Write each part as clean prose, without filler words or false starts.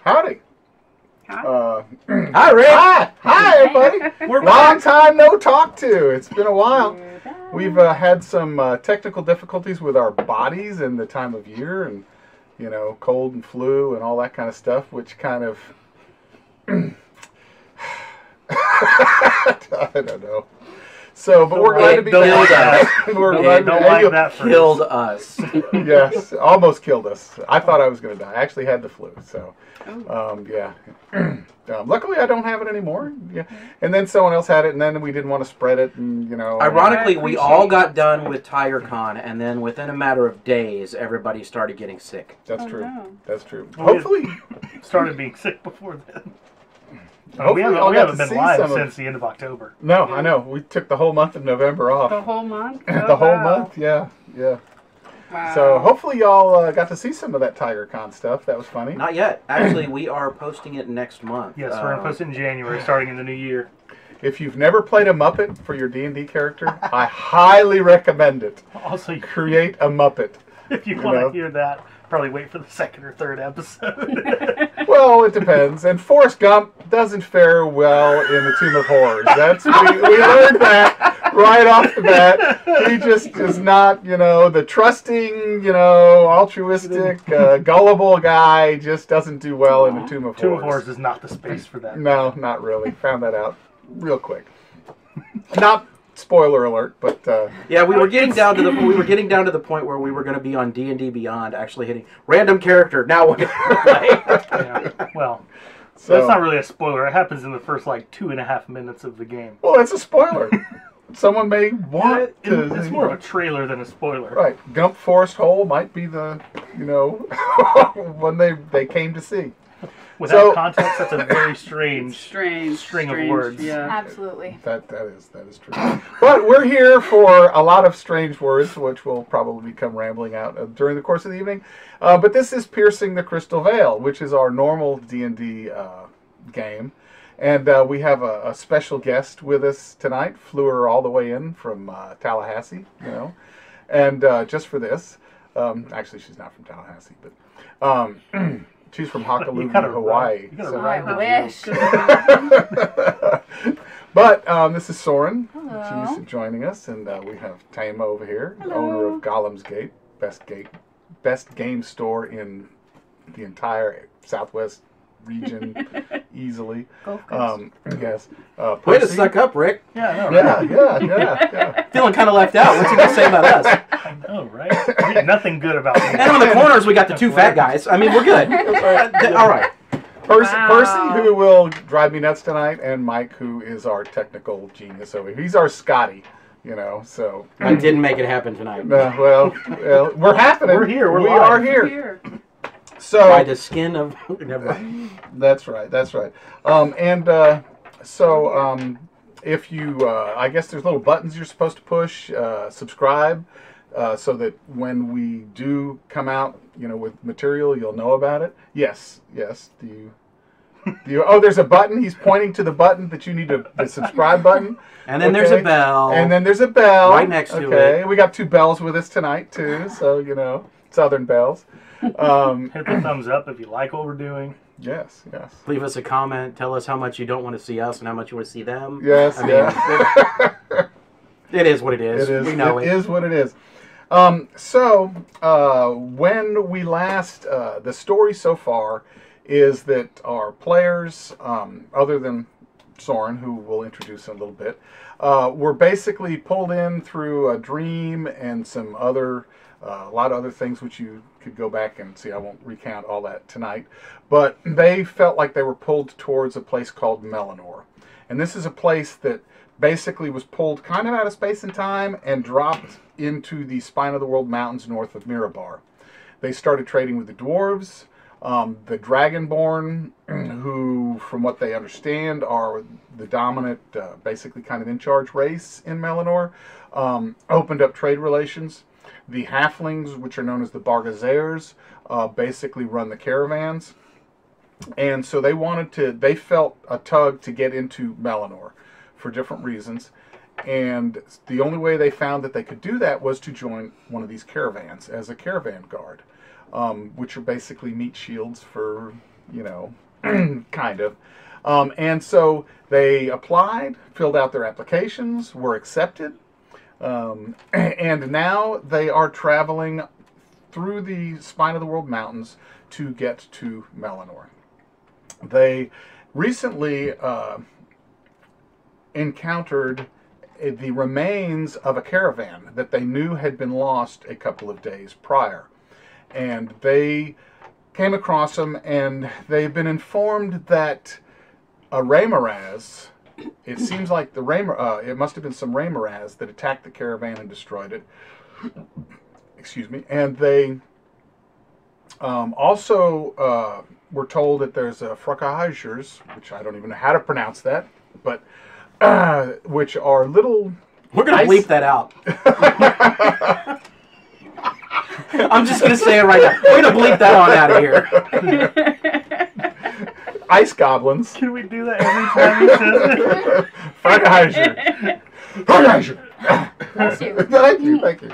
Howdy. Hi. Hi, Rick. Hi, everybody. We're Long time no talk to. It's been a while. We've had some technical difficulties with our bodies and the time of year, and cold and flu and all that kind of stuff, which kind of I don't know. So, but we're glad to be back. We're glad to be killed us. Yes, almost killed us. I thought I was going to die. I actually had the flu, so yeah. Luckily, I don't have it anymore. Yeah, and then someone else had it, and then we didn't want to spread it, and Ironically, we all got done with TigerCon, and then within a matter of days, everybody started getting sick. That's true. No. That's true. Well, Hopefully, started being sick before then. We haven't been live since the end of October. No, I know. We took the whole month of November off. The whole month? The whole month, yeah. Wow. So hopefully y'all got to see some of that TigerCon stuff. That was funny. Not yet. Actually, we are posting it next month. Yes, we're going to post it in January, starting in the new year. If you've never played a Muppet for your D&D character, I highly recommend it. Also, create a Muppet. If you want to hear that, probably wait for the second or third episode. Well, it depends. And Forrest Gump doesn't fare well in the Tomb of Horrors. We learned that right off the bat. He just is not, the trusting, altruistic, gullible guy. Just doesn't do well in the Tomb of Horrors. Tomb of Horrors is not the space for that. No, not really. Found that out real quick. Not spoiler alert, but yeah, we were getting down to the point where we were going to be on D&D Beyond, actually hitting random character. Now what? Yeah. Well, so that's not really a spoiler. It happens in the first 2.5 minutes of the game. Well, it's a spoiler. Someone may want to. It's more of a trailer than a spoiler. Right. Gump Forest Hole might be the one they came to see. Without context, that's a very strange string of words. Yeah, absolutely. That is true. But we're here for a lot of strange words, which will probably become rambling out during the course of the evening. But this is Piercing the Crystal Veil, which is our normal D&D game. And we have a special guest with us tonight. Flew her all the way in from Tallahassee, And just for this, actually she's not from Tallahassee, but she's from Honolulu, Hawaii. I wish. But this is Soren. Hello. She's joining us, and we have Tama over here, Hello. owner of Golem's Gate, best game store in the entire Southwest region, easily. Yes. Way to suck up, Rick. Yeah, I know, right? Yeah. Feeling kind of left out. What's he going to say about us? I know, right? I mean, nothing good about me. And on the corners, we got the two fat guys. I mean, we're good. All right. Percy, who will drive me nuts tonight, and Mike, who is our technical genius over here. He's our Scotty, so. I didn't make it happen tonight. Well, we're happening. We're here. We are here. So, by the skin of... Never mind. That's right. If you, I guess there's little buttons you're supposed to push, subscribe, so that when we do come out, with material, you'll know about it. Yes. Do you? Oh, there's a button. He's pointing to the button that you need the subscribe button. And then there's a bell. And then there's a bell. Right next to it. Okay, we got 2 bells with us tonight, too, so, Southern bells. Hit the thumbs up if you like what we're doing. Yes. Leave us a comment. Tell us how much you don't want to see us and how much you want to see them. Yes, it is what it is. We know it. It is what it is. So, when we last, the story so far is that our players, other than Soren, who we'll introduce in a little bit, were basically pulled in through a dream and some other, a lot of other things which you could go back and see. I won't recount all that tonight. But they felt like they were pulled towards a place called Melanor. And this is a place that basically was pulled kind of out of space and time and dropped into the Spine of the World Mountains north of Mirabar. They started trading with the dwarves, the Dragonborn, who, from what they understand, are the dominant, basically kind of in-charge race in Melanor, opened up trade relations. The Halflings, which are known as the Bargazares, basically run the caravans. And so they felt a tug to get into Melanor for different reasons. And the only way they found that they could do that was to join one of these caravans as a caravan guard, which are basically meat shields for you know, kind of. And so they applied, filled out their applications, were accepted, and now they are traveling through the Spine of the World Mountains to get to Melanor. They recently encountered the remains of a caravan that they knew had been lost a couple of days prior. And they came across them, and they've been informed that a Raymaraz, it seems like it must have been some Raymaraz that attacked the caravan and destroyed it. Excuse me. And they also were told that there's a Frogagers, which I don't even know how to pronounce that, but which are little... We're going to bleep that out. I'm just going to say it right now. We're going to bleep that on out of here. Ice goblins. Can we do that every time he says it? Frogagers. Frogagers. Thank you.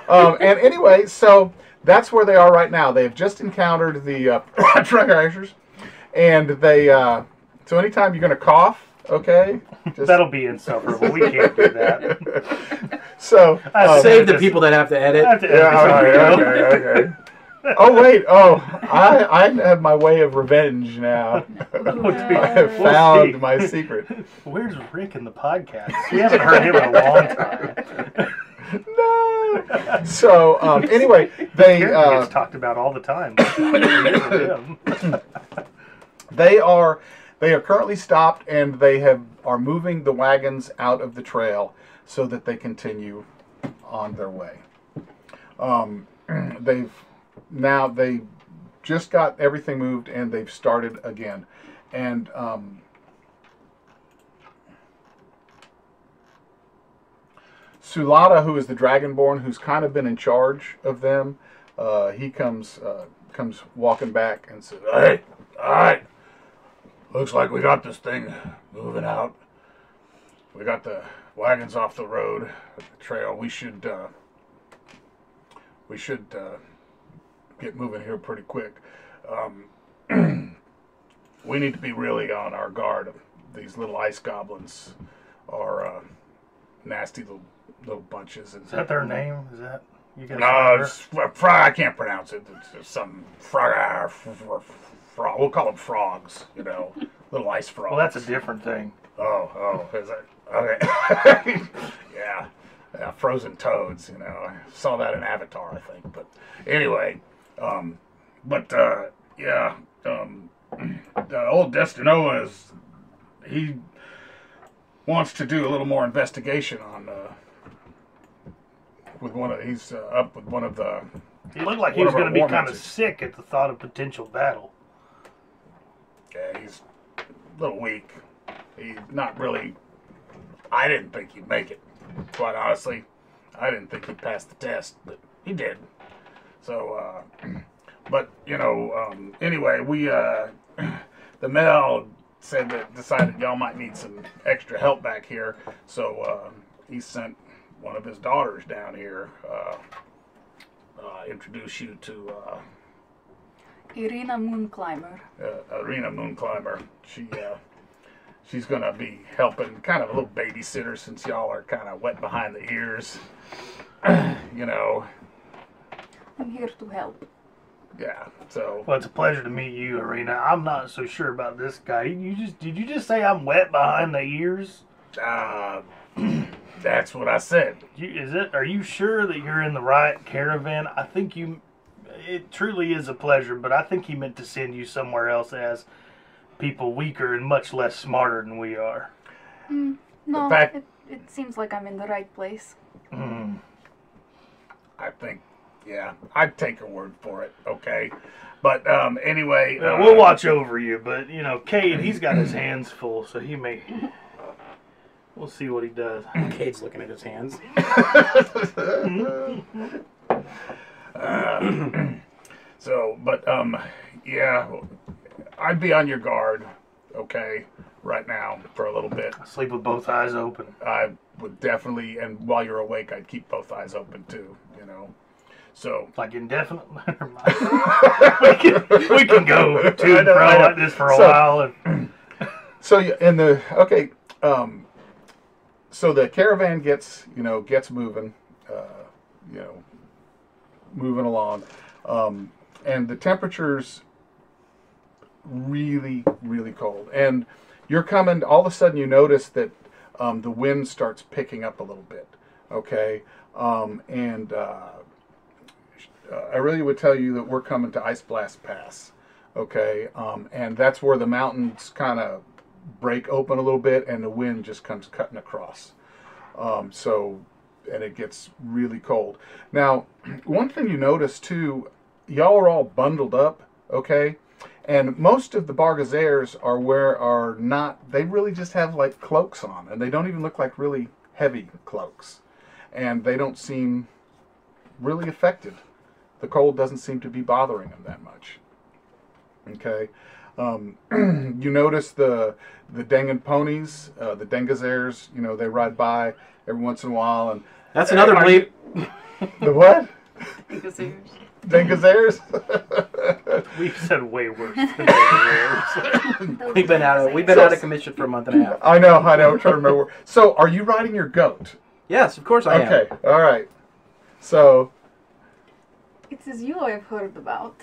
And anyway, so that's where they are right now. They've just encountered the Frogagers, and they... so anytime you're going to cough, okay? That'll be insufferable. We can't do that. So save the people that have to edit. Okay. Oh wait! Oh, I have my way of revenge now. I have found my secret. Where's Rick in the podcast? We haven't heard him in a long time. No. So anyway, they gets talked about all the time. They are currently stopped, and they are moving the wagons out of the trail so that they continue on their way. They just got everything moved, and they've started again. And Sulata, who is the Dragonborn, who's kind of been in charge of them, he comes walking back and says, "Hey, all right. Looks like we got this thing moving out. We got the wagons off the road, the trail. We should get moving here pretty quick. We need to be really on our guard. These little ice goblins are nasty little bunches." Is that their name? Is that you guys? No, it's I can't pronounce it. It's some frog. We'll call them frogs, little ice frogs. Well, that's a different thing. Oh, is that okay? Yeah, frozen toads. I saw that in Avatar, I think. But anyway, the old Dresdenova he wants to do a little more investigation on he's up with one of the. He looked like he was going to be kind of sick at the thought of potential battle. Yeah, he's a little weak. He's not really... I didn't think he'd make it, quite honestly. I didn't think he'd pass the test, but he did. So, anyway, we, the mail decided y'all might need some extra help back here, so he sent one of his daughters down here, introduce you to... Irina Moonclimber. Irina Moonclimber. She's going to be helping, kind of a little babysitter, since y'all are kind of wet behind the ears. I'm here to help. Yeah, so... Well, it's a pleasure to meet you, Irina. I'm not so sure about this guy. Did you just say I'm wet behind the ears? That's what I said. Are you sure that you're in the right caravan? I think it truly is a pleasure, but I think he meant to send you somewhere else as people weaker and much less smarter than we are. No, it seems like I'm in the right place. I think, yeah, I'd take your word for it, okay? But anyway... we'll watch over you, but, Cade, he's got his hands full, so he may... We'll see what he does. Cade's looking at his hands. Yeah, I'd be on your guard, okay, right now for a little bit. Sleep with both eyes open. I would definitely, and while you're awake, I'd keep both eyes open too, So like indefinite. Never mind. we can go to and fro like this for a while. And... So in the so the caravan gets moving, moving along, and the temperature's really, really cold. And you're coming. All of a sudden, you notice that the wind starts picking up a little bit. Okay, I really would tell you that we're coming to Ice Blast Pass. Okay, and that's where the mountains kind of break open a little bit, and the wind just comes cutting across. And it gets really cold. Now, one thing you notice too, y'all are all bundled up, okay? And most of the Bargazaires they really just have like cloaks on, and they don't even look like really heavy cloaks. And they don't seem really affected. The cold doesn't seem to be bothering them that much. Okay? You notice the Dengan ponies, the Dengazaires, they ride by every once in a while. And that's another bleep. The what? Dengazaires. Dengazaires? We've said way worse than Dengazaires. We've been out of commission for a month and a half. I know. We're trying to remember. So, are you riding your goat? Yes, of course I am. Okay, all right. So, it is you I've heard about,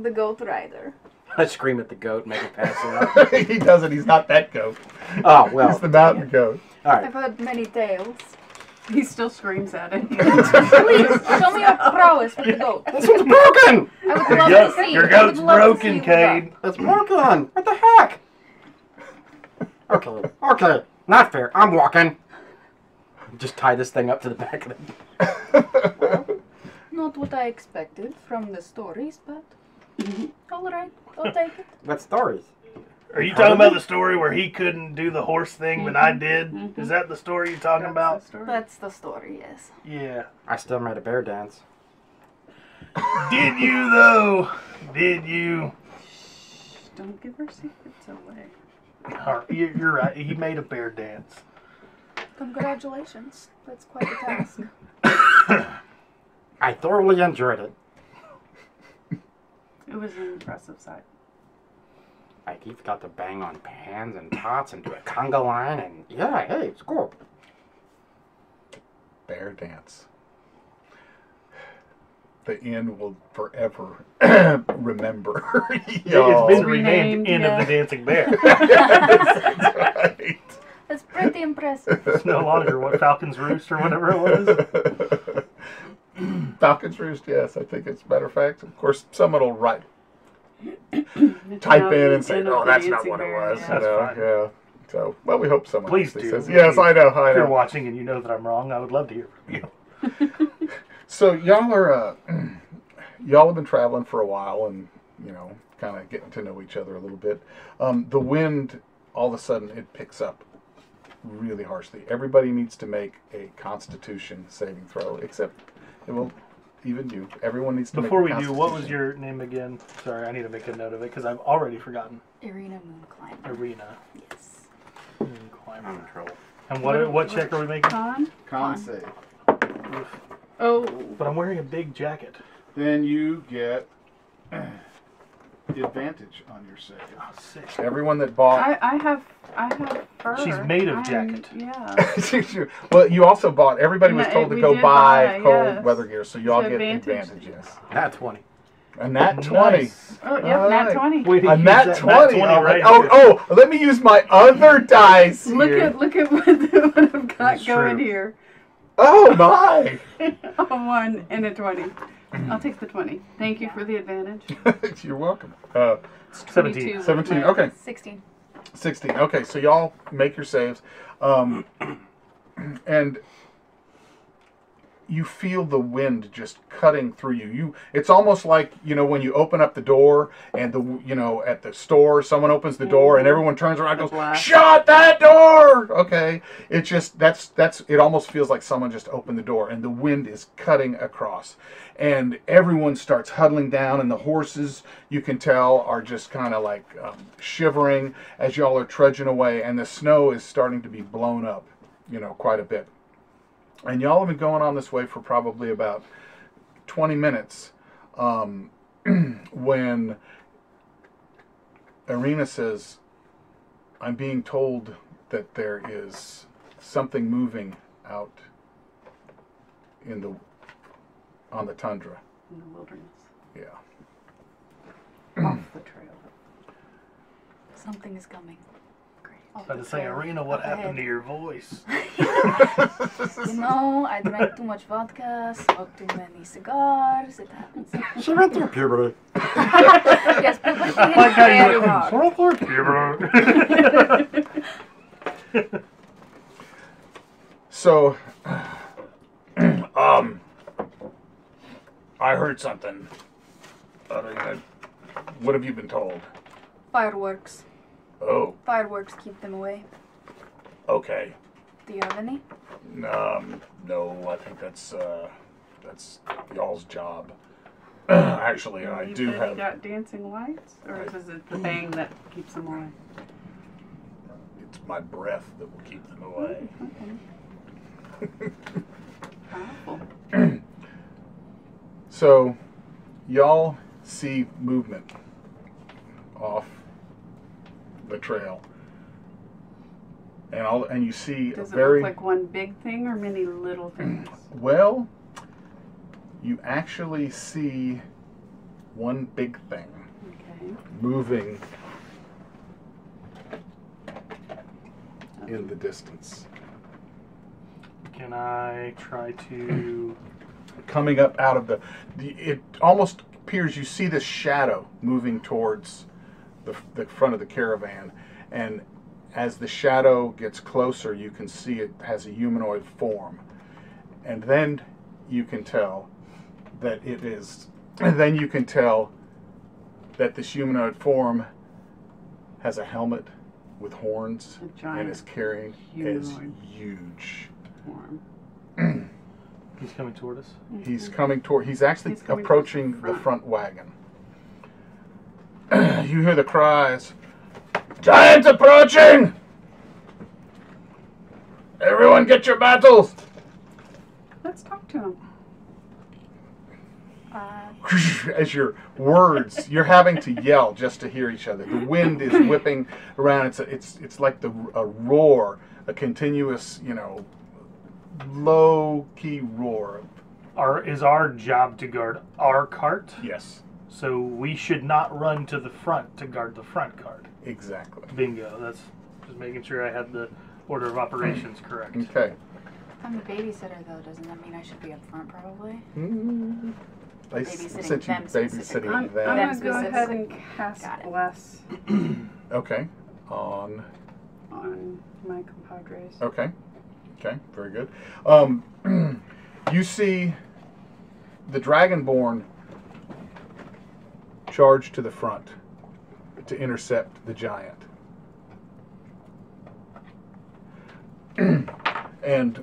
the goat rider. I scream at the goat, make it pass out. He doesn't. He's not that goat. Oh, well. He's the mountain goat. All right. I've heard many tales. He still screams at it. Please, show me your prowess with the goat. This one's broken! I would love to see. Your I would goat's love to broken, see Cade. It's broken! What the heck? Okay, not fair. I'm walking. Just tie this thing up to the back of the... Not what I expected from the stories, but all right, I'll take it. What stories? Are you talking about the story where he couldn't do the horse thing, but I did? Is that the story you're talking about? That's the story, yes. Yeah. I still made a bear dance. Did you, though? Did you? Shh, don't give her secrets away. You're right. He made a bear dance. Congratulations. That's quite a task. I thoroughly enjoyed it. It was an impressive sight. Like, you've got to bang on pans and pots and do a conga line, and yeah, hey, it's cool. Bear dance. The inn will forever remember. It's been renamed Inn of the Dancing Bear. That's right. That's pretty impressive. It's no longer what Falcon's Roost or whatever it was. Falcon's Roost, yes, I think it's a matter of fact. Of course, someone will type in and say, "Oh, that's not what it was." That's fine. Yeah. So, well, we hope someone Please actually do. says, "Yes, I know." If you're watching and you know that I'm wrong, I would love to hear from you. So y'all have been traveling for a while, and kind of getting to know each other a little bit. The wind, all of a sudden, it picks up really harshly. Everybody needs to make a Constitution saving throw, except even you. Everyone needs to. Before make a we do, what was Constitution. your name again? Sorry, I need to make a note of it because I've already forgotten. Arena Moon Climber. Arena. Yes. Moon Climber. I'm in trouble. And what check are we making? Con save? Oh. But I'm wearing a big jacket. Then you get the advantage on your save. Oh, sick. Everyone that bought. I have fur. She's made of jacket. Yeah. Well, you also bought. Everybody was told to we go did buy buy, cold yes. weather gear, so you all So get advantage. advantage. Yes. Nat 20. A nat 20. Nice. Oh, yep, All nat right. 20. Way to A use nat that 20. right Oh, let me use my other dice. Look here. at what I've got That's going true. here. Oh my! A 1 and a 20. I'll take the 20. Thank you for the advantage. You're welcome. 17. 17. Okay. 16. 16. Okay, so y'all make your saves, and you feel the wind just cutting through you. It's almost like when you open up the door and at the store someone opens the door and everyone turns around and goes, "Shut that door!" Okay, it's just it almost feels like someone just opened the door and the wind is cutting across, and everyone starts huddling down, and the horses, you can tell, are just kind of like shivering as y'all are trudging away, and the snow is starting to be blown up, quite a bit. And y'all have been going on this way for probably about 20 minutes when Irina says, I'm being told that there is something moving out on the tundra. In the wilderness. Yeah. Off the trail. Something is coming. Great. I was about to say, Arena, what happened to your voice? You know, I drank too much vodka, smoked too many cigars. It happens. She went through puberty. Yes, puberty I like how is you very hard. So, I heard something. What have you been told? Fireworks. Oh, Fireworks keep them away. okay. Do you have any? No, I think that's y'all's job. Actually, I You do said you have. got dancing lights? Or is it the thing that keeps them away? It's my breath that will keep them away. Okay. Powerful. So, y'all see movement off the trail, and you see Does a it very look like one big thing or many little things? well. You actually see one big thing Okay. moving in the distance, Can I try to... coming up out of the. It almost appears you see this shadow moving towards the front of the caravan, and as the shadow gets closer, you can see it has a humanoid form, and then you can tell that it is. And then you can tell that this humanoid form has a helmet with horns A giant and is carrying humanoid is huge. form. He's coming toward us. He's coming toward. He's actually He's coming approaching towards the the front wagon. You hear the cries. Giants approaching! Everyone, get your battles! Let's talk to him. As your words, you're having to yell just to hear each other. The wind is whipping around. It's like a roar, a continuous, low key roar. Is our job to guard our cart? Yes, So we should not run to the front to guard the front cart. exactly. Bingo. That's just making sure I had the order of operations correct. Okay. I'm a babysitter, though. Doesn't that mean I should be up front, probably? They Babysitting sent you them specifically. babysitting I'm them. going to go specific. ahead and cast Got it. Bless Okay. On. on my compadres. Okay. Okay. Very good. You see the Dragonborn charge to the front to intercept the giant. And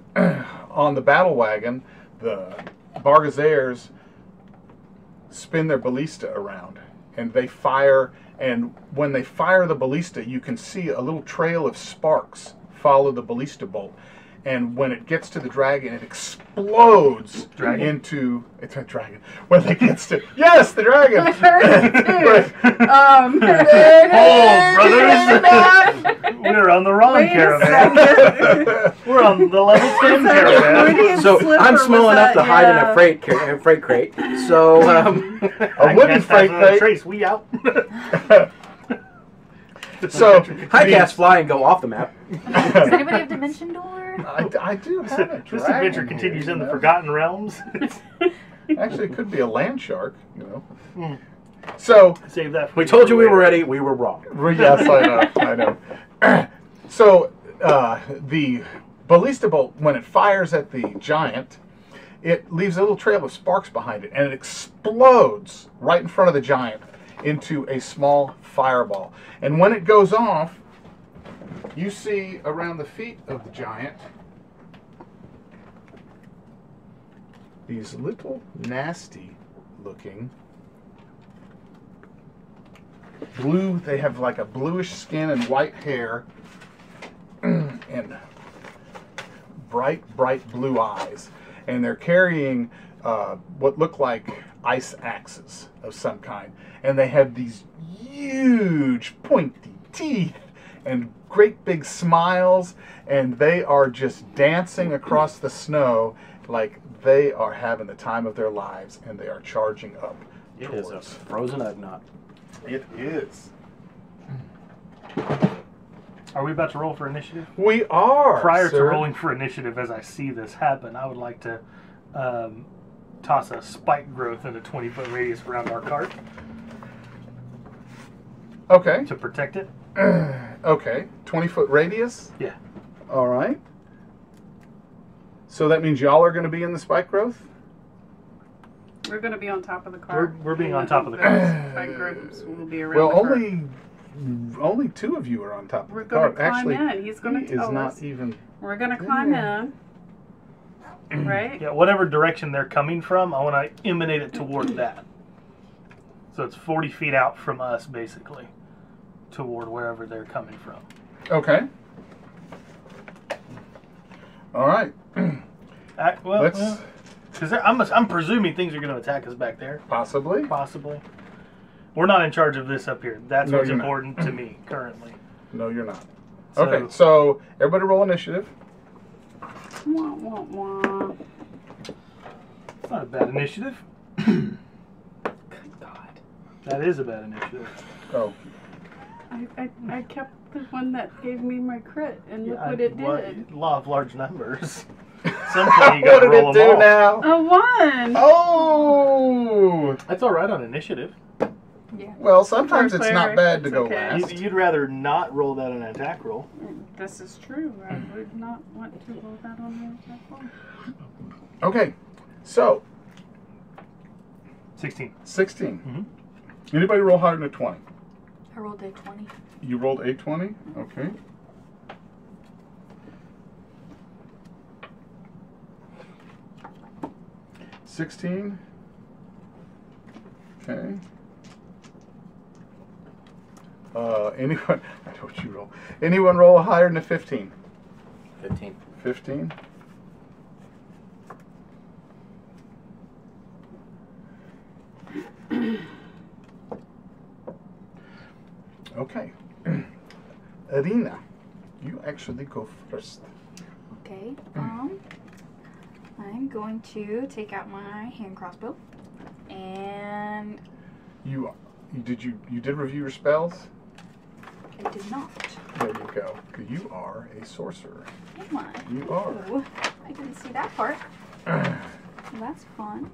on the battle wagon, the Bargazaires spin their ballista around, and they fire. And when they fire the ballista, you can see a little trail of sparks follow the ballista bolt. And when it gets to the dragon, it explodes into... It's a dragon. When it gets to... Yes, the dragon! I heard it too. Oh, brothers! We're on the wrong Wait a caravan. second. We're on the level 10 caravan. Freudian So slipper I'm was small enough to that, hide in yeah. a freight crate. So A wooden freight crate. Trace, we out. So, high cast fly and go off the map. Does anybody have Dimension Door? I do have a This dragon adventure continues here, in the you know. Forgotten Realms. Actually, it could be a land shark, So, Save that for We told you we were ready. We were wrong. yes, I know. So, the ballista bolt, when it fires at the giant, it leaves a little trail of sparks behind it, and it explodes right in front of the giant into a small fireball. And when it goes off, you see around the feet of the giant these little nasty looking blue, they have like a bluish skin and white hair and bright blue eyes, and they're carrying what look like ice axes of some kind. And they have these huge pointy teeth and great big smiles, and they are just dancing across the snow like they are having the time of their lives, and they are charging up It is a towards. frozen Ugnaught. It is. Are we about to roll for initiative? We are. Prior to sir. rolling for initiative, as I see this happen, I would like to toss a spike growth in a 20-foot radius around our cart Okay. to protect it. Okay. 20-foot radius. Yeah. All right. So that means y'all are going to be in the spike growth? We're going to be on top of the cart. We're being on top of the cart. Spike groups will be around Well, the cart. only two of you are on top of We're the going to cart. climb Actually, in. He's going he to is tell not us. even. We're going to climb in. Right? Yeah, whatever direction they're coming from, I want to emanate it toward that. So it's 40 feet out from us, basically, toward wherever they're coming from. Okay. All right. Well, Let's because I'm presuming things are going to attack us back there, possibly. possibly. We're not in charge of this up here. That's No, what's you're not. important to me currently. No, you're not. So- Okay, so everybody roll initiative. Wah, wah, wah. It's not a bad initiative. Good God. That is a bad initiative. Oh, I kept the one that gave me my crit, and look Yeah, what it did. Law of large numbers. Some point you got what to did roll it them do all. now? A 1! Oh, That's all right on initiative. Yeah. well, sometimes For it's not cleric, bad to it's go okay. last. You'd rather not roll that on an attack roll. This is true. I would not want to roll that on the attack roll. Okay, so 16. 16. Mhm. Anybody roll higher than a 20? I rolled a 20. You rolled a 20? Okay. $16. Okay. Anyone? I know what you roll. Anyone roll higher than a 15? 15. 15. Okay. Arena, you actually go first. Okay. I'm going to take out my hand crossbow, and You did review your spells? I did not. There you go. You are a sorcerer. Am I? You are. Ooh, I didn't see that part. Well, that's fun.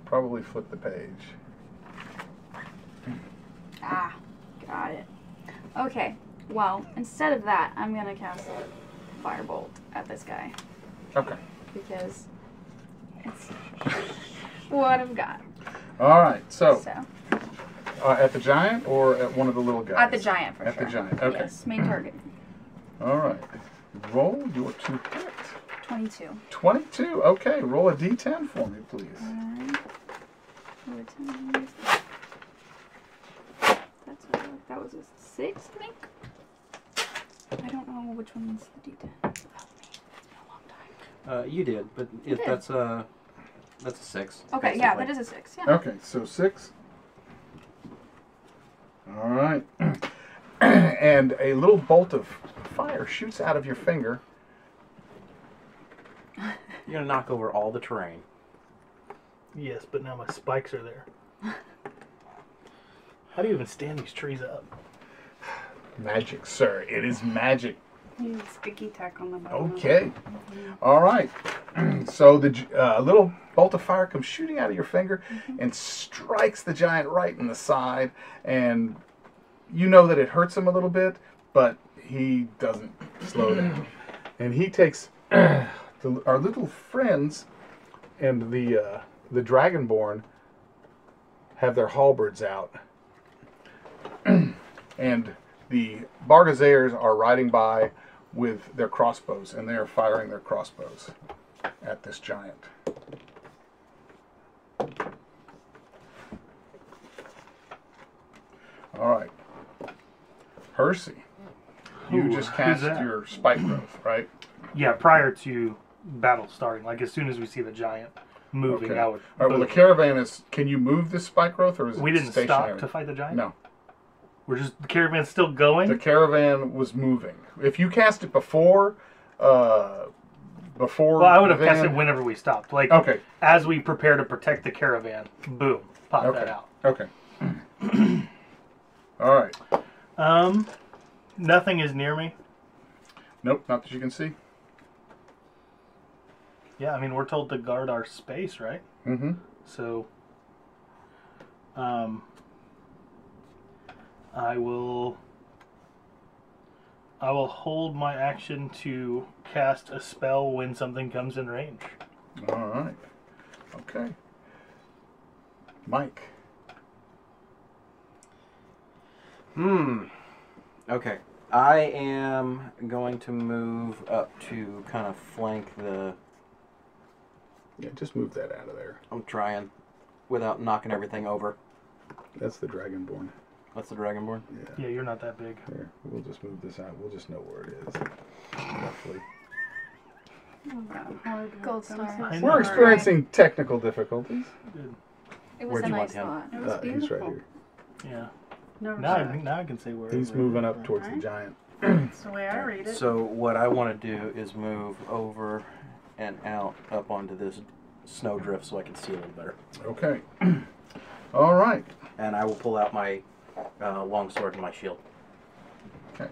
Probably flip the page. Ah, got it. Okay. Well, instead of that, I'm gonna cast a firebolt at this guy Okay. because it's what I've got. All right. So, So at the giant or at one of the little guys? at the giant for At sure. the giant. Okay. Yes, main target. All right. Roll your 2 hit. 22. 22. Okay. Roll a d10 for me, please. Alright. That was a 6, I think. I don't know which one's the D10. Help me. It's been a long time. You did, but if did. that's a 6. Okay, yeah, basically. that is a 6. Yeah. Okay. So 6. All right. And a little bolt of fire shoots out of your finger. You're gonna knock over all the terrain. Yes, but now my spikes are there. How do you even stand these trees up? Magic, sir. It is magic. You need sticky tack on the bottom. Okay. All right. So the little bolt of fire comes shooting out of your finger and strikes the giant right in the side. And you know that it hurts him a little bit, but he doesn't slow down. And he takes our little friends and the Dragonborn have their halberds out. And the Bargazairs are riding by with their crossbows, and they are firing their crossbows at this giant. All right. Percy, you Ooh, just who's cast that? your spike growth, right? Yeah, prior to battle starting, like as soon as we see the giant. moving. Okay. I All would. right. Well, the caravan is. Can you move this spike growth, or is it We didn't stationary? stop to fight the giant. No. We're just the caravan's still going. The caravan was moving. If you cast it before. Well, I would have cast it whenever we stopped. Like, Okay. as we prepare to protect the caravan, boom, pop Okay. that out. Okay. All right. Nothing is near me. Nope, not that you can see. Yeah, I mean, we're told to guard our space, right? Mm-hmm. So, I will hold my action to cast a spell when something comes in range. All right. Okay. Mike. Okay. I am going to move up to kind of flank the... Yeah, just move that out of there. I'm trying without knocking everything over. That's the Dragonborn. That's the Dragonborn? Yeah, you're not that big. Here, we'll just move this out. We'll just know where it is. Roughly. Gold star. I know. We're experiencing technical difficulties. Good. It was Where'd a you want nice him? lot. It was He's right beautiful. here. Yeah. No, Now I can say where. He's it is. moving up towards the Alright. giant. that's the way I read it. So what I want to do is move over and out up onto this snowdrift so I can see a little better. Okay. All right. And I will pull out my longsword and my shield. Okay.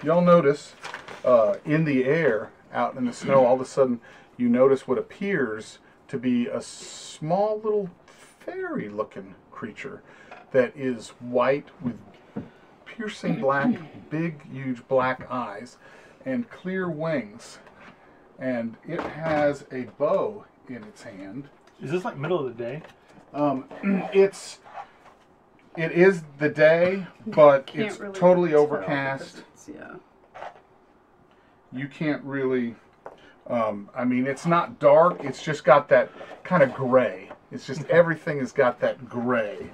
Y'all notice in the air, out in the snow, all of a sudden you notice what appears to be a small little fairy-looking creature that is white with piercing black, big, huge black eyes and clear wings. And it has a bow in its hand. Is this like middle of the day? It is the day, but Can't it's really totally tell overcast. because it's- yeah. You can't really, I mean, it's not dark. It's just got that kind of gray. It's just everything has got that gray.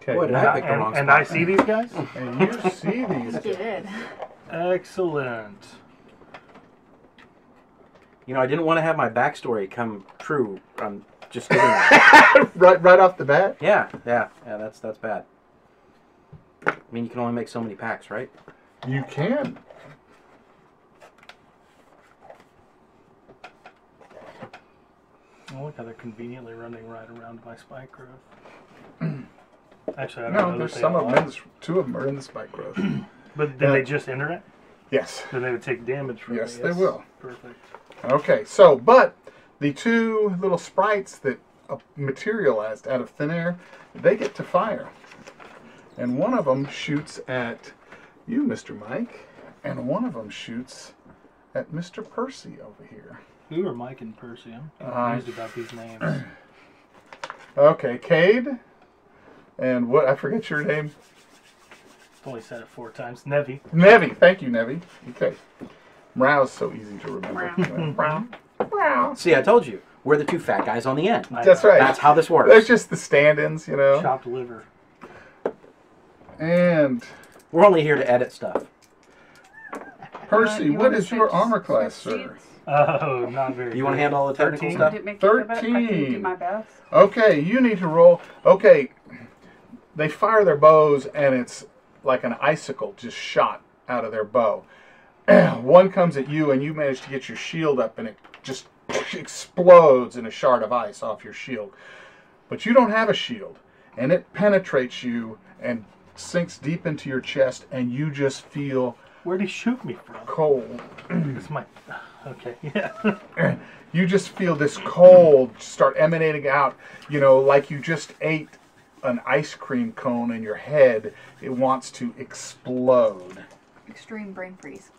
Okay. Boy, did I pick the wrong And spot. I see these guys? And you see these. You did. Excellent. You know, I didn't want to have my backstory come true. I'm just doing that. right off the bat? Yeah, that's bad. I mean, you can only make so many packs, right? You can. Oh, look how they're conveniently running right around my spike growth. Actually, I don't No, know. there's that they some of all them. are. Two of them are in the spike growth. But did they just enter it? Yes. Then they would take damage from Yes, it. they will. Perfect. Okay, so, but the two little sprites that materialized out of thin air, they get to fire. And one of them shoots at you, Mr. Mike, and one of them shoots at Mr. Percy over here. Who are Mike and Percy? I'm confused about these names. Okay, Cade, and what, I forget your name? I've only said it 4 times. Nevi. Nevi, thank you, Nevi. Okay. Mrow's so easy to remember. Mrow. See, I told you. We're the two fat guys on the end. That's right. That's how this works. There's just the stand-ins, you know. Chopped liver. And We're only here to edit stuff. Percy, You what wanna is your switch- armor class, switch sir? seats? Oh, not very You want to good. handle all the technical 13? stuff? Did it make you feel better? I can do 13. my best. Okay, you need to roll. Okay, they fire their bows, and it's like an icicle just shot out of their bow. One comes at you, and you manage to get your shield up, and it just explodes in a shard of ice off your shield. But you don't have a shield, and it penetrates you and sinks deep into your chest, and you just feel Where'd he shoot me from? cold. It's my. Okay, yeah. You just feel this cold start emanating out, you know, like you just ate an ice cream cone in your head. It wants to explode. Extreme brain freeze,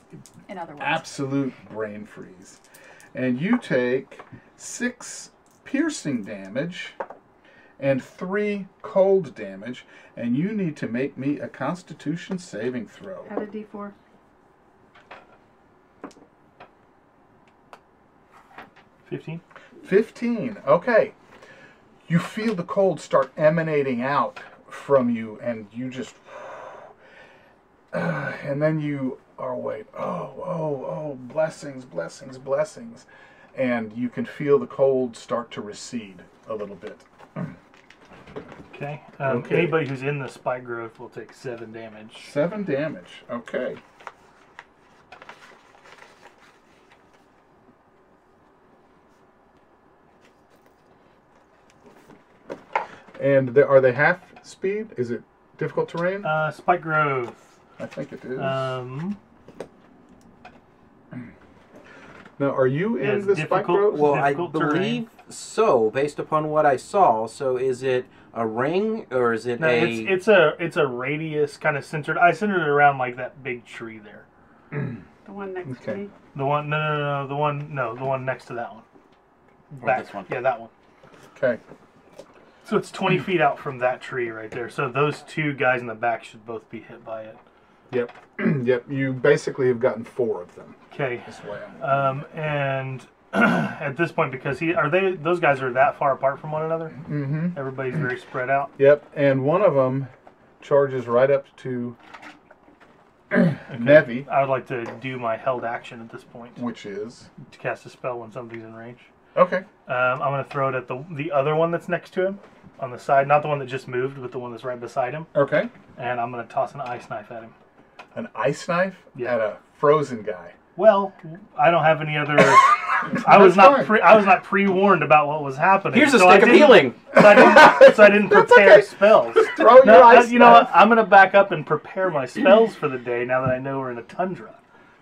in other words. Absolute brain freeze. And you take 6 piercing damage and 3 cold damage, and you need to make me a Constitution saving throw. Add a D4. 15. 15. Okay. You feel the cold start emanating out from you, and you just... and then you are wait. Oh, blessings, blessings, blessings. And you can feel the cold start to recede a little bit. Okay. Okay. Anybody who's in the spike growth will take 7 damage. 7 damage. Okay. And are they half speed? Is it difficult terrain? Spike growth. I think it is. Now, are you in It's the spike difficult. growth? Well, I Difficult believe terrain. so, based upon what I saw. So is it a ring or is it No, it's a radius kind of centered. I centered it around like that big tree there. The one next to Okay. me. The one the one next to that one. Or this one? Yeah, that one. Okay. So it's 20 feet out from that tree right there. So those 2 guys in the back should both be hit by it. Yep. Yep. You basically have gotten 4 of them. Okay. This way. And at this point, because those guys are that far apart from one another. Mm-hmm. Everybody's very spread out. Yep. And one of them charges right up to Nevi, I would like to do my held action at this point which is... to cast a spell when somebody's in range. Okay. I'm going to throw it at the other one that's next to him on the side, not the one that just moved, but the one that's right beside him. Okay. And I'm going to toss an ice knife at him. An ice knife Yeah. at a frozen guy. Well, I don't have any other. I was not pre-warned about what was happening. Here's a so I stick of didn't- healing. So I didn't That's prepare okay. spells. Throw your No, ice you know knife. what? I'm going to back up and prepare my spells for the day now that I know we're in a tundra.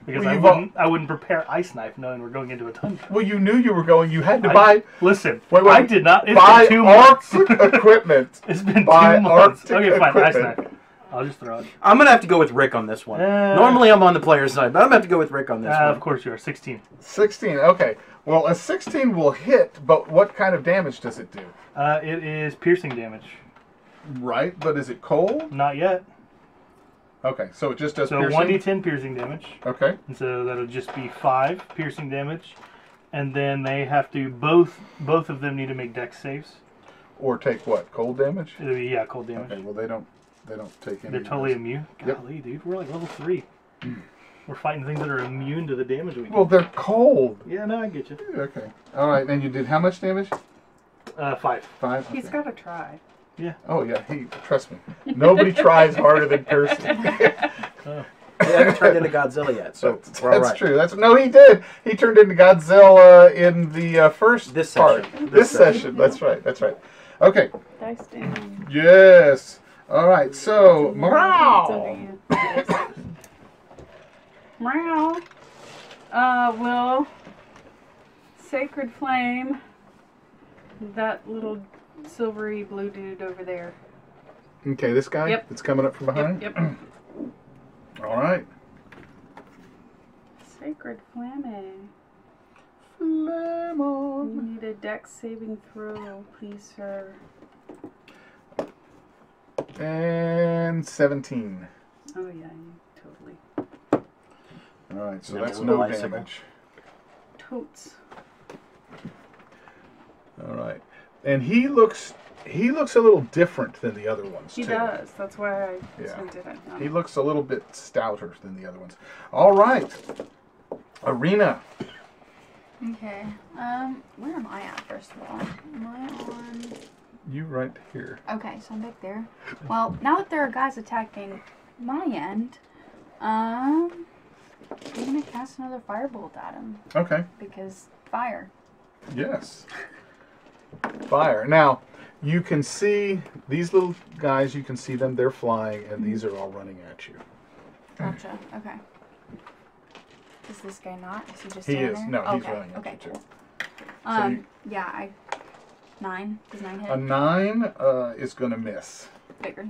Because Well, I wouldn't prepare ice knife knowing we're going into a tundra. Well, you knew you were going. You had to buy... Listen, Wait, I did not. It's buy been 2 months. Arctic equipment. It's been 2 buy months. Arctic Okay, fine. Ice equipment. knife. I'll just throw it. I'm going to have to go with Rick on this one. Normally I'm on the player's side, but I'm going to have to go with Rick on this one. Of course you are. 16. 16. Okay. Well, a 16 will hit, but what kind of damage does it do? It is piercing damage. Right, but is it cold? Not yet. Okay, so it just does So piercing? 1d10 piercing damage. Okay. And so that'll just be 5 piercing damage. And then they have to, both of them need to make dex saves. Or take what? Cold damage? It'll be, yeah, cold damage. Okay, well they don't take any. They're of totally this. immune. Yep. Golly, dude, we're like level 3. We're fighting things that are immune to the damage we do. Well, they're cold. Yeah, no, I get you. Okay. All right, and you did how much damage? 5. 5? He's Okay. got to try. Oh, yeah, trust me. Nobody tries harder than Kirsty. He hasn't turned into Godzilla yet, so we're all That's right. true. No, he did. He turned into Godzilla in the first This part. session. This session. That's right. That's right. Okay. Dice down. Yes. All right. So, It's morale. under you. Meow. Will Sacred Flame that little silvery blue dude over there. Okay, this guy Yep. that's coming up from behind. Yep. All right. Sacred Flame. Flame You on. need a dex saving throw, please, sir. And 17. Oh yeah, you totally. All right, so Now that's with the no bicycle. damage. Totes. All right, and he looks a little different than the other ones He too. does. That's why I Yeah. sent it. He looks a little bit stouter than the other ones. All right, Arena. Okay. Where am I at, first of all? Am I on... You right here. Okay, so I'm back there. Well, now that there are guys attacking my end, I'm gonna cast another firebolt at him. Okay. Because fire. Yes. Fire. Now, you can see these little guys. You can see them. They're flying, and these are all running at you. Gotcha. Okay. Is this guy not? Is he just He standing is. there? No, he's Okay, running at okay, you too. cool. So you- Yeah, 9. Does 9 hit? A 9 is going to miss. Figured.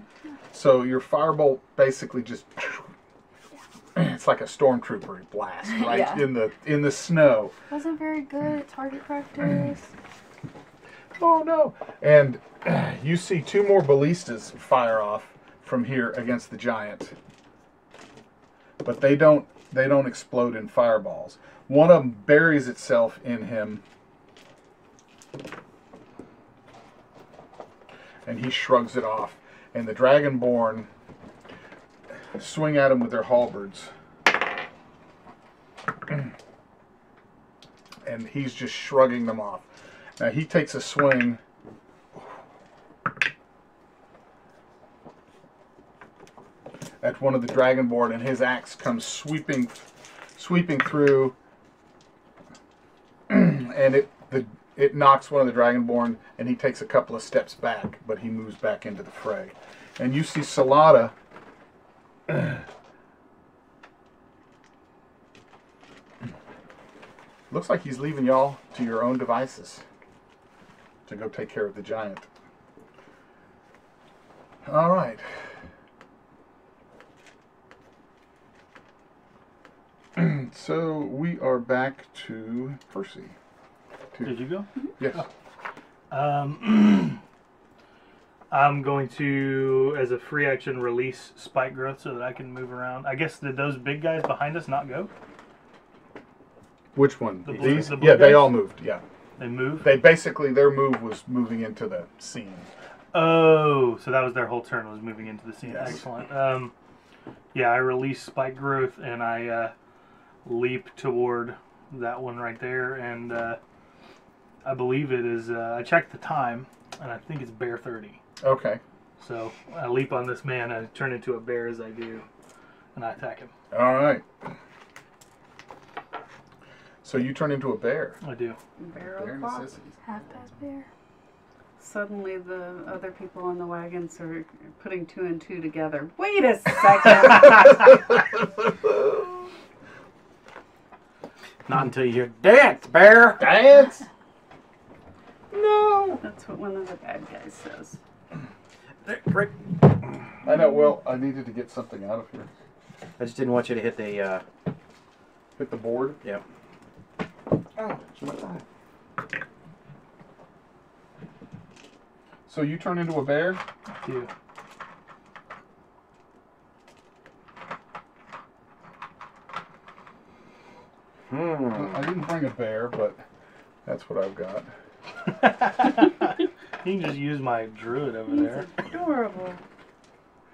So your firebolt basically just. It's like a stormtrooper blast, right? Yeah. In the snow. Wasn't very good at target practice. Oh no! And you see 2 more ballistas fire off from here against the giant, but they don't explode in fireballs. One of them buries itself in him, and he shrugs it off. And the Dragonborn swing at him with their halberds. And he's just shrugging them off. Now he takes a swing. At one of the Dragonborn, and his axe comes sweeping through, and it knocks one of the Dragonborn, and he takes a couple of steps back, but he moves back into the fray. And you see Salada looks like he's leaving y'all to your own devices to go take care of the giant. All right. So we are back to Percy. Did you go? Yes. I'm going to, as a free action, release Spike Growth so that I can move around. I guess, did those big guys behind us not go? Which one? The blue- These? the blue Yeah, they guys? all moved. Yeah. They move? They basically, their move was moving into the scene. Oh, so that was their whole turn, was moving into the scene. Yes. Excellent. Yeah, I release Spike Growth and I leap toward that one right there, and I believe it is, I checked the time, and I think it's bear 30. Okay. So I leap on this man, I turn into a bear as I do, and I attack him. All right. So you turn into a bear. I do. Bear Bear o'clock. necessities. Half past bear. Suddenly the other people on the wagons are putting 2 and 2 together. Wait a second! Not until you hear, dance, bear! Dance? No. That's what one of the bad guys says. I know. Well, I needed to get something out of here. I just didn't want you to hit the, Hit the board. yeah. Oh, it's my eye. So you turn into a bear? Do. I didn't bring a bear, but that's what I've got. You can just use my druid over He's there. adorable.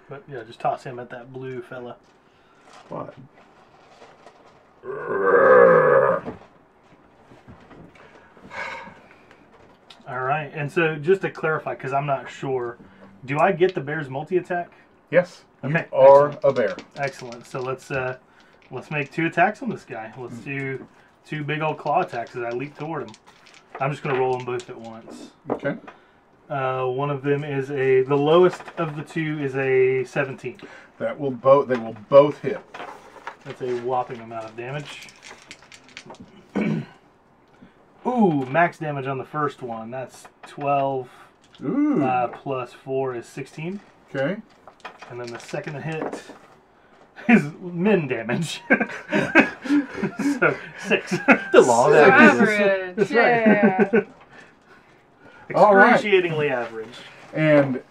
But yeah, just toss him at that blue fella. What? Alright, and so just to clarify, because I'm not sure, do I get the bear's multi-attack? Yes. Okay, You are a bear. Excellent. So let's make 2 attacks on this guy. Let's do 2 big old claw attacks as I leap toward him. I'm just going to roll them both at once. Okay. One of them is the lowest of the 2 is a 17. That will both. They will both hit. That's a whopping amount of damage. Ooh, max damage on the first one. That's 12 Ooh. plus 4 is 16. Okay. And then the second hit is min damage. So 6. The law of So averages. average, yeah. All right. Excruciatingly average. And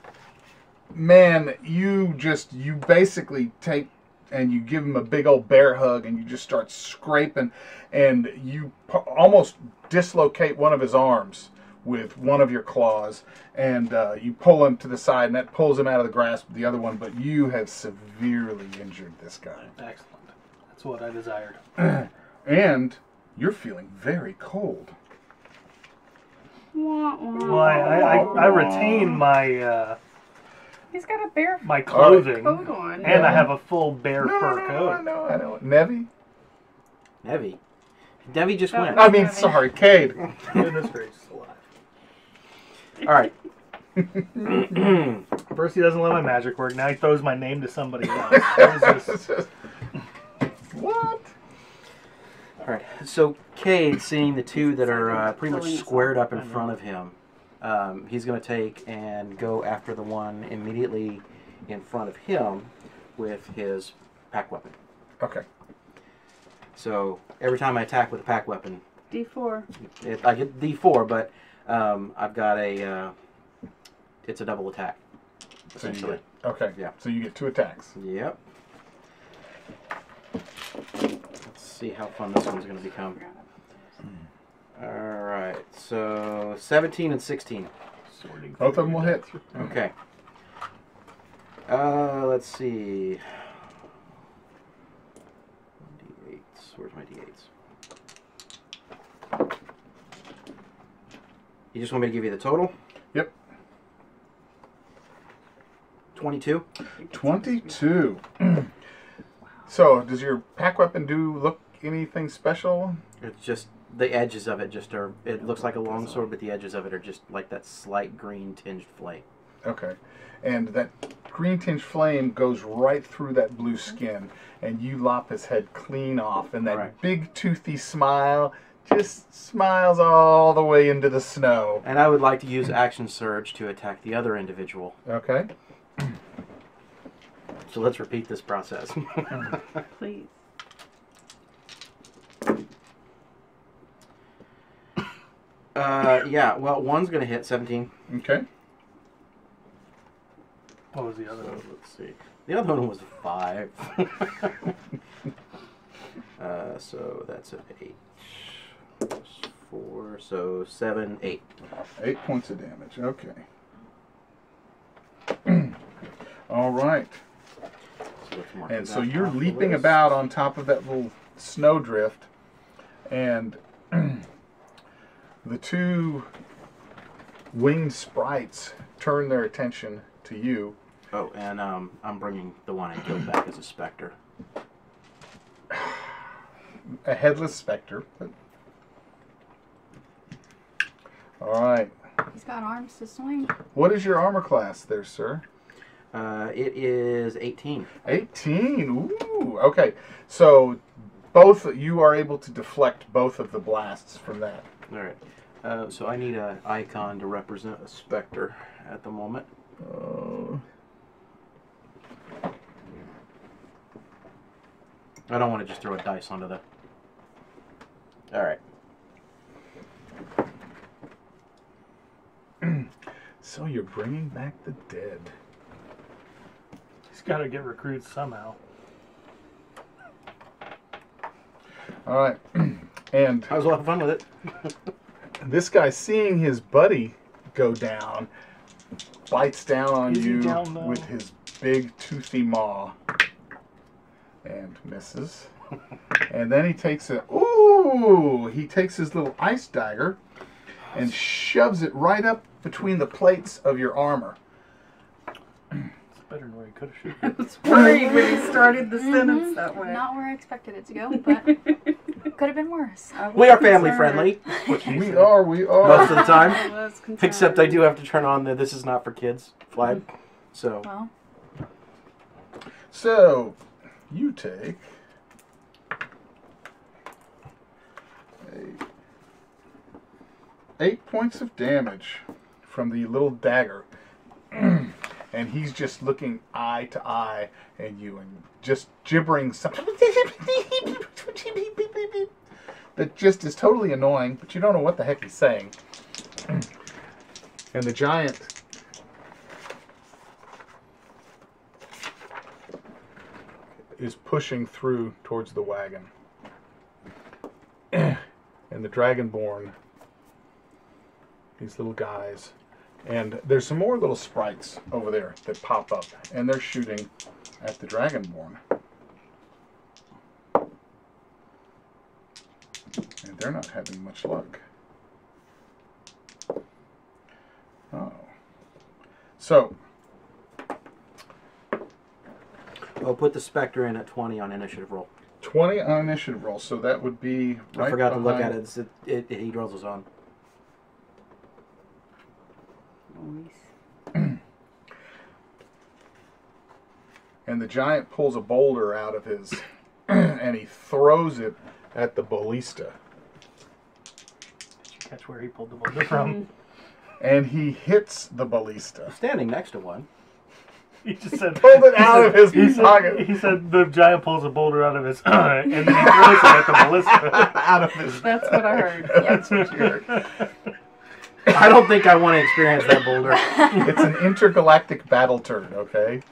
man, you basically take and you give him a big old bear hug, and you just start scraping, and you almost dislocate one of his arms with one of your claws, and you pull him to the side, and that pulls him out of the grasp of the other one, but you have severely injured this guy. Excellent. That's what I desired. And you're feeling very cold. Well, I retain my He's got a bear my clothing, coat on. and I have a full bear fur I coat. know. Nevi? Nevi. Nevi just Oh. went. I mean, sorry, Cade. Goodness gracious alive. All right. First he doesn't let my magic work, now he throws my name to somebody else. What is this? What? All right. So Cade, seeing the 2 that are pretty much squared up in front of him, he's going to take and go after the one immediately in front of him with his pack weapon. Okay. So every time I attack with a pack weapon, D4. I get D4, but I've got it's a double attack, So you essentially. get, okay. Yeah. So you get 2 attacks. Yep. Let's see how fun this one's going to become. All right. So 17 and 16. Both of them will hit. Okay. Let's see. D8s. Where's my D8s? You just want me to give you the total? Yep. 22. 22. So, does your pack weapon look anything special? It's just the edges of it just are. It looks like a longsword, but the edges of it are just like that slight green tinged flame. Okay. And that green tinged flame goes right through that blue skin, and you lop his head clean off, and that big toothy smile just smiles all the way into the snow. And I would like to use Action Surge to attack the other individual. Okay. So let's repeat this process. Please. Yeah, well, one's going to hit 17. Okay. What was the other one? Let's see. The other one was 5. So that's an 8. Plus 4, so 7, 8. 8 points of damage. Okay. All right. And so you're leaping about on top of that little snowdrift, and the two winged sprites turn their attention to you. Oh, and I'm bringing the one I killed back as a specter. A headless specter. All right. He's got arms to swing. What is your armor class there, sir? It is 18. 18. Ooh. Okay. So both you are able to deflect both of the blasts from that. All right. So I need an icon to represent a specter at the moment. I don't want to just throw a dice onto the... All right. So you're bringing back the dead. He's got to get recruits somehow. All right. And I was a lot of fun with it. this guy, seeing his buddy go down, bites down on you with his big toothy maw and misses. And then he takes he takes his little ice dagger and shoves it right up between the plates of your armor. It's better than where he could have I was worried when he started the sentence that way. Not where I expected it to go, but could have been worse. We are family friendly. We are. Most of the time. I was concerned. Except I do have to turn on the "This is not for kids" flag. So. Well, So you take 8 points of damage from the little dagger. And he's just looking eye to eye at you and just gibbering something that just is totally annoying, but you don't know what the heck he's saying. And the giant is pushing through towards the wagon. And the Dragonborn, these little guys, and there's some more little sprites over there that pop up, and they're shooting at the Dragonborn. And they're not having much luck. Oh. So. I'll put the specter in at 20 on initiative roll. 20 on initiative roll, so that would be right I forgot to look behind- at it. He rolls us on. And the giant pulls a boulder out of his, and he throws it at the ballista. Did you catch where he pulled the boulder from? And he hits the ballista. Standing next to one. He just said, Pulled it out of his pocket. He said the giant pulls a boulder out of his, and then he throws it at the ballista. Out of his. That's what I heard. That's what you heard. I don't think I want to experience that boulder. It's an intergalactic battle turd, okay?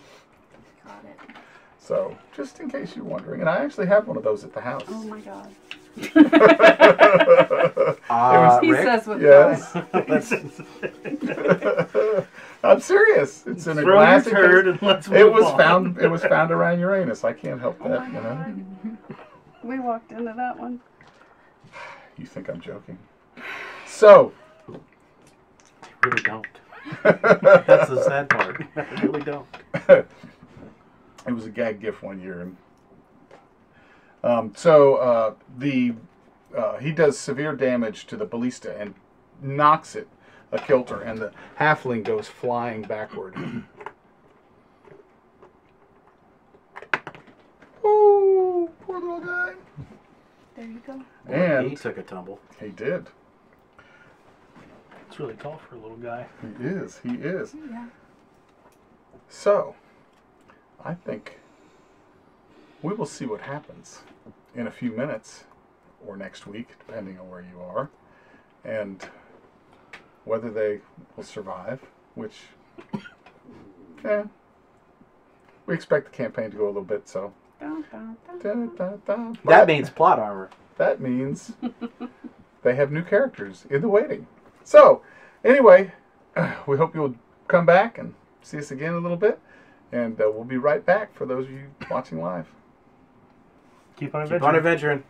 got it. So, just in case you're wondering, and I actually have one of those at the house. Oh my god. He Rick? says with Yes. Let's- I'm serious. It's in a Throw your glass. turd and let's move It was on. found. It was found around Uranus. I can't help that. You know. We walked into that one. You think I'm joking? So. I really don't. That's the sad part. I really don't. It was a gag gift one year, and he does severe damage to the ballista and knocks it a kilter, and the halfling goes flying backward. Oh, poor little guy. There you go. And He took a tumble. he did. It's really tall for a little guy. He is. He is. Yeah. So, I think we will see what happens in a few minutes or next week, depending on where you are, and whether they will survive, which, we expect the campaign to go a little bit, so. Dun, dun, dun. But That means plot armor. that means they have new characters in the waiting. So, anyway, we hope you'll come back and see us again in a little bit. And we'll be right back for those of you watching live. Keep on Keep adventuring. on adventuring.